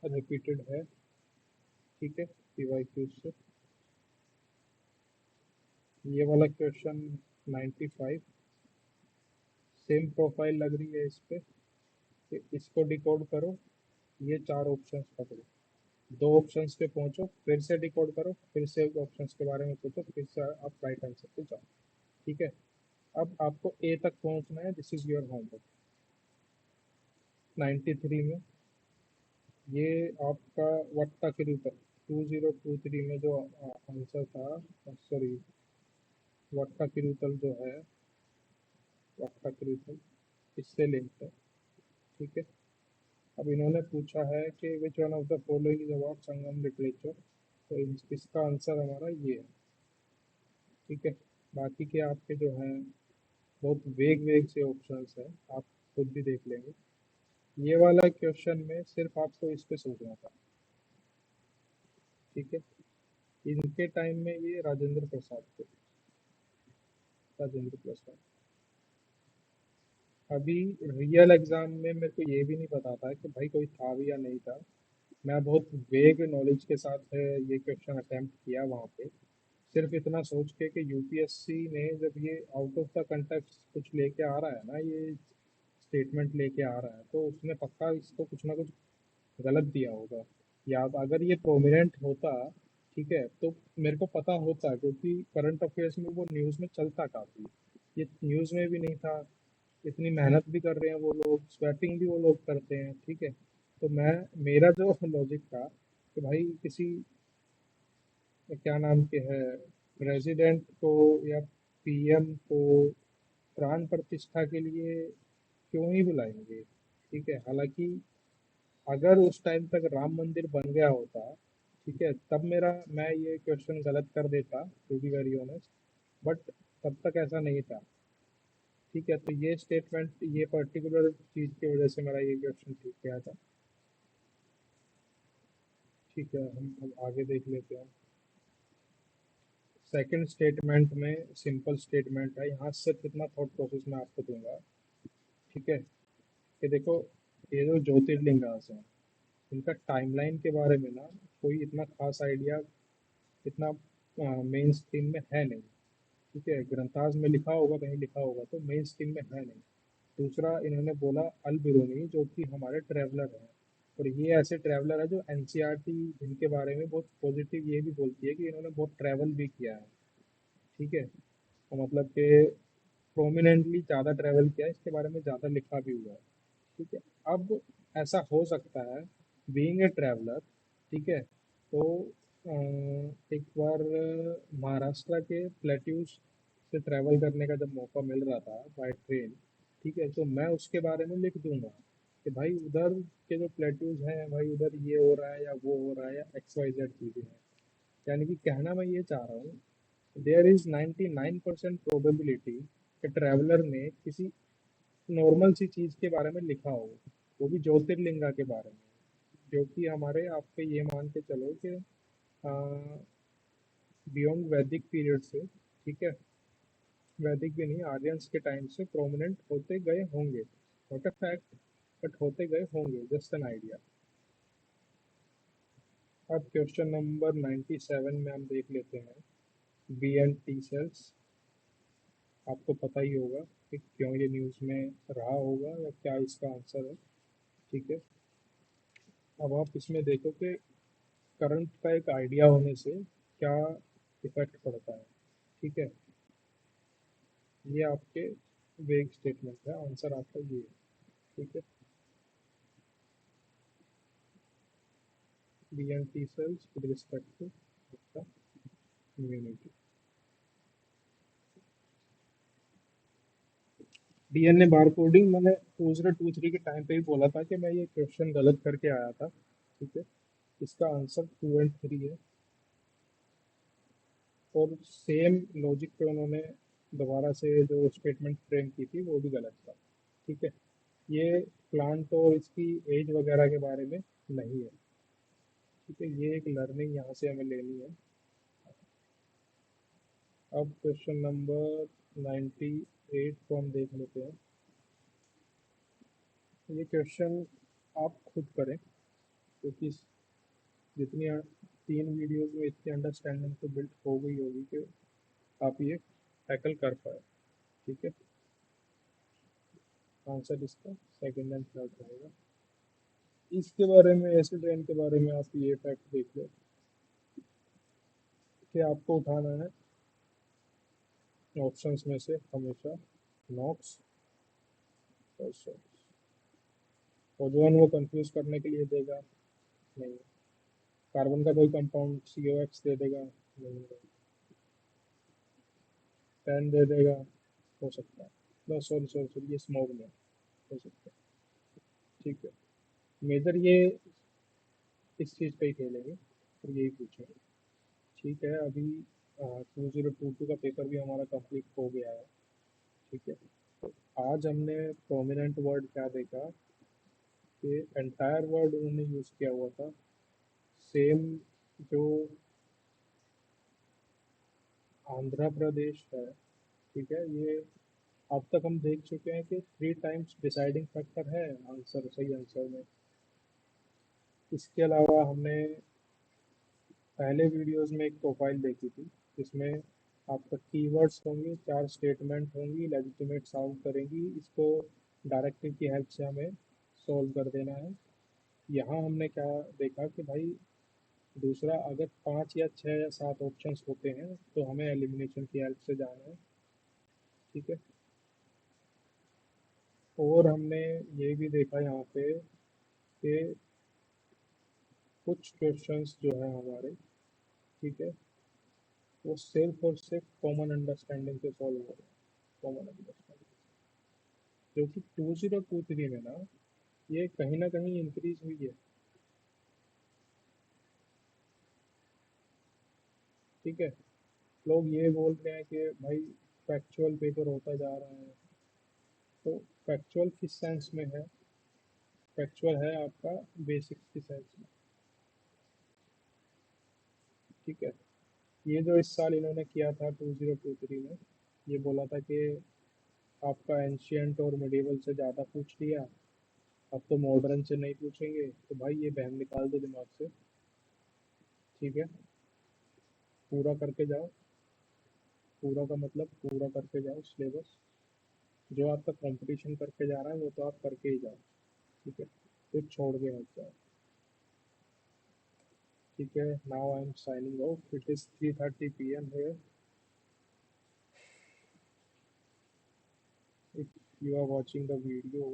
रिपीटेड है। ठीक है, PYQ से ये वाला क्वेश्चन 95 सेम प्रोफाइल लग रही है इस पे। कि इसको डिकोड करो, ये चार ऑप्शंस पकड़ो, दो ऑप्शंस पे पहुंचो, फिर से डिकोड करो, फिर से ऑप्शंस के बारे में सोचो, फिर से आप राइट आंसर पे जाओ। ठीक है, अब आपको ए तक पहुंचना है। This is your homework. 93 में ये आपका वट्टा किरुतल 2023 में जो आंसर था, सॉरी, वट्टा किरुतल जो है, वट्टा किरुतल इससे लिंक्ड है। ठीक है, अब इन्होंने पूछा है कि which one of the following is about Sangam literature. तो इसका आंसर हमारा ये है। ठीक है, बाकी के आपके जो हैं बहुत वेग वेग से ऑप्शंस हैं, आप खुद भी देख लेंगे। ये वाला क्वेश्चन में सिर्फ आपको इस पे सोचना था। ठीक है, इनके टाइम में ये राजेंद्र प्रसाद थे, राजेंद्र प्रसाद। अभी रियल एग्जाम में मेरे को ये भी नहीं पता था कि भाई कोई था भी या नहीं था। मैं बहुत वेग नॉलेज के साथ ये क्वेश्चन अटेम्प्ट किया वहाँ पे, सिर्फ इतना सोच के कि यूपीएससी ने जब ये आउट ऑफ द कंटेक्स्ट कुछ लेके आ रहा है ना, ये स्टेटमेंट लेके आ रहा है, तो उसने पक्का इसको कुछ ना कुछ गलत दिया होगा। या अगर ये प्रोमिनेंट होता, ठीक है, तो मेरे को पता होता, क्योंकि करंट अफेयर्स में वो न्यूज़ में चलता काफ़ी। ये न्यूज़ में भी नहीं था। इतनी मेहनत भी कर रहे हैं वो लोग, स्वेटिंग भी वो लोग करते हैं। ठीक है, तो मेरा जो लॉजिक था कि भाई किसी क्या नाम के है प्रेसिडेंट को या पीएम को प्राण प्रतिष्ठा के लिए क्यों ही बुलाएंगे। ठीक है, हालांकि अगर उस टाइम तक राम मंदिर बन गया होता, ठीक है, तब मैं ये क्वेश्चन गलत कर देता, to be very honest. But तब तक ऐसा नहीं था। ठीक है, तो ये स्टेटमेंट, ये पर्टिकुलर चीज़ की वजह से मेरा ये क्वेश्चन ठीक गया था। ठीक है, हम अब आगे देख लेते हैं। सेकंड स्टेटमेंट में सिंपल स्टेटमेंट है, यहाँ सिर्फ इतना थॉट प्रोसेस मैं आपको दूंगा। ठीक है, कि देखो, ये जो ज्योतिर्लिंगास हैं, इनका टाइमलाइन के बारे में ना कोई इतना खास आइडिया, इतना मेन स्ट्रीम में है नहीं। ठीक है, ग्रंथास में लिखा होगा, कहीं लिखा होगा, तो मेन स्ट्रीम में है नहीं। दूसरा, इन्होंने बोला अल बिरूनी, जो कि हमारे ट्रैवलर हैं, और ये ऐसे ट्रैवलर है जो एनसीईआरटी जिनके बारे में बहुत पॉजिटिव ये भी बोलती है कि इन्होंने बहुत ट्रैवल भी किया है। ठीक है, तो मतलब कि प्रोमिनेंटली ज़्यादा ट्रैवल किया है, इसके बारे में ज़्यादा लिखा भी हुआ है। ठीक है, अब ऐसा हो सकता है, बीइंग ए ट्रैवलर, ठीक है, तो एक बार महाराष्ट्र के प्लेट्यूज से ट्रैवल करने का जब मौका मिल रहा था बाय ट्रेन, ठीक है, तो मैं उसके बारे में लिख दूंगा कि भाई उधर के जो प्लेट्यूज हैं, भाई उधर ये हो रहा है या वो हो रहा है या एक्स वाई जेड चीज़ें हैं। यानी कि कहना मैं ये चाह रहा हूँ, देयर इज 99% प्रोबेबिलिटी कि ट्रैवलर ने किसी नॉर्मल सी चीज़ के बारे में लिखा हो, वो भी ज्योतिर्लिंगा के बारे में, जो कि हमारे आपके ये मान के चलो कि बियॉन्ड वैदिक पीरियड से, ठीक है, वैदिक भी नहीं, आर्यंस के टाइम से प्रोमिनेंट होते गए होंगे। नॉट अ फैक्ट, बट होते गए होंगे, जस्ट एन आइडिया। अब क्वेश्चन नंबर 97 में हम देख लेते हैं बी एंड टी सेल्स। आपको पता ही होगा कि क्यों ये न्यूज़ में रहा होगा या क्या इसका आंसर है। ठीक है, अब आप इसमें देखो कि करंट का एक आइडिया होने से क्या इफेक्ट पड़ता है। ठीक है, ये आपके वेग स्टेटमेंट है, आंसर आपका ये है। ठीक है, B and T cells with respect to immunity. DNA bar coding मैंने 2023 के टाइम पे ही बोला था कि मैं ये क्वेश्चन गलत करके आया था। ठीक है, इसका आंसर 2 एंड 3 है, और सेम लॉजिक पे उन्होंने दोबारा से जो स्टेटमेंट फ्रेम की थी वो भी गलत था। ठीक है, ये प्लांट और इसकी एज वगैरह के बारे में नहीं है। ठीक है, ये एक लर्निंग यहाँ से हमें लेनी है। अब क्वेश्चन नंबर 98 को हम देख लेते हैं। ये क्वेश्चन आप खुद करें, क्योंकि जितनी 3 वीडियोस में इतनी अंडरस्टैंडिंग तो बिल्ड हो गई होगी कि आप ये टैकल कर पाए। ठीक है, आंसर इसका सेकंड एंड थर्ड रहेगा। इसके बारे में, एसिड रेन के बारे में आप ये फैक्ट देख लो कि आपको उठाना है ऑप्शंस में से हमेशा नॉक्स और सॉल्ट। ओजोन वो कंफ्यूज करने के लिए देगा नहीं, कार्बन का कोई कंपाउंड COX दे देगा नहीं, टेन दे देगा हो सकता है, बस सॉरी सॉरी सॉरी, ये स्मोक में हो सकता है। ठीक है, मेजर ये इस चीज़ पे ही खेलेंगे और यही पूछेंगे। ठीक है, अभी 2022 का पेपर भी हमारा कंप्लीट हो गया है। ठीक है, तो आज हमने प्रोमिनेंट वर्ड क्या देखा कि एंटायर वर्ड उन्होंने यूज़ किया हुआ था। सेम जो आंध्र प्रदेश है, ठीक है, ये अब तक हम देख चुके हैं कि 3 टाइम्स डिसाइडिंग फैक्टर है आंसर, सही आंसर में। इसके अलावा हमने पहले वीडियोस में एक प्रोफाइल देखी थी, जिसमें आपका कीवर्ड्स होंगे, 4 स्टेटमेंट होंगी, लेजिटिमेट साउंड करेंगी, इसको डायरेक्टिव की हेल्प से हमें सॉल्व कर देना है। यहाँ हमने क्या देखा कि भाई दूसरा, अगर 5 या 6 या 7 ऑप्शंस होते हैं तो हमें एलिमिनेशन की हेल्प से जाना है। ठीक है, और हमने ये भी देखा यहाँ पे कि कुछ क्वेश्चंस जो है हमारे, ठीक है, वो सिर्फ और सिर्फ कॉमन अंडरस्टैंडिंग से सॉल्व हो रहे हैं। कॉमन अंडरस्टैंडिंग जो कि 2023 में ना, ये कहीं ना कहीं इंक्रीज हुई है। ठीक है, लोग ये बोल रहे हैं कि भाई फैक्चुअल पेपर होता जा रहा है, तो फैक्चुअल किस सेंस में है? फैक्चुअल है आपका बेसिक्स की सेंस में। ठीक है, ये जो इस साल इन्होंने किया था 2023 में, ये बोला था कि आपका एंशियंट और मिडिवल से ज़्यादा पूछ लिया, अब तो मॉडर्न से नहीं पूछेंगे, तो भाई ये बहन निकाल दो दिमाग से। ठीक है, पूरा करके जाओ, पूरा का मतलब पूरा करके जाओ सिलेबस। जो आपका कंपटीशन करके जा रहा है वो तो आप करके ही जाओ। ठीक है, कुछ छोड़ के मत जाओ। ठीक है, now I am signing off, it is 3:30 PM here. If you are watching the video,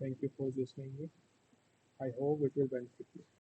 thank you for listening me. I hope it will benefit you.